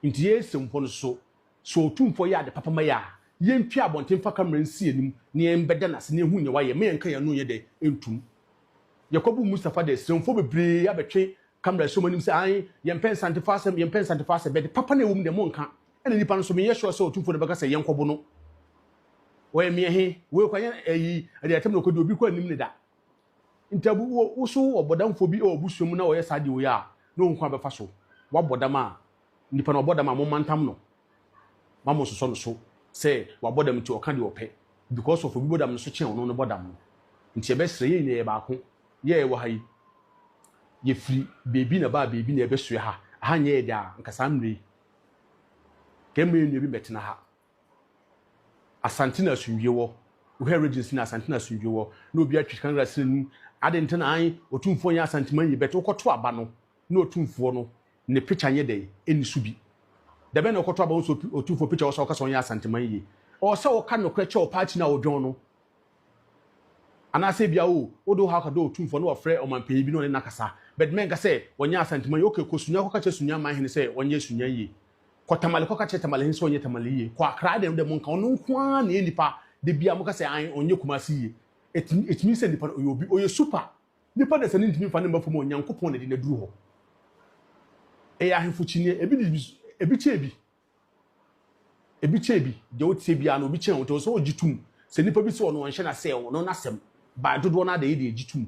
nti yesemfo no so otumfo ya de papa maya yentwa abonten fa kamera nsi anim ne embeda na se ne hu nye waye me enka ya no ye de entum Yakobu Mustafa de semfo bebre ya betwe kamera so manim se an yempen Asante fa be de papa na ewum de monka ena nipa no so me yesho so otumfo de beka se yenkobo no we me he we kwanya ayi ade atem no kodi obi kwa nim ne da ntabu wo so obodamfo bi obusuom na wo yesade wo ya no nkwa befa so wabodama nipa no obodama mo mantam no mamo so no so say wabodam ti oka de ope because of obi bodam no so chen ono no bodam no nti e be sre ye ne ba ko ye wo hayi ye free baby na ba baby na e be so ha anye ye da nkasa mre kemre nyu bi betena ha Asante na sunwie wo regency na Asante na sunwie wo na obi atwi kan rasenu adente na an otumfo nya Asante man yi beto koto aba no na otumfo no ne picture nye dey eni subi debe na koto aba so otumfo picture so ka so nya Asante man yi o se o ka no kwa che o party na odwon no ana se bia o do ha ka do otumfo no ofre o manpanyi bi no ne nakasa but men ka se wonya Asante man yi okay ko sunya ko ka che sunya man hene se wonye sunya yi ko tamale ko ka che tamale hin so onye tamale yi ko akra dem de mon ka ono kwa na nipa de bia mo ka se an onye kumasi yi it means nipa oyobi oye super nipa de se ne ntimi fa ne mbafo mo nyankopon na de na duru ho e ya henfu chi ne ebi chebi de o tie bia na obi chen o to so ogitum se nipa bi se ono onhye na se ono na sem ba dodo na de ye de gitum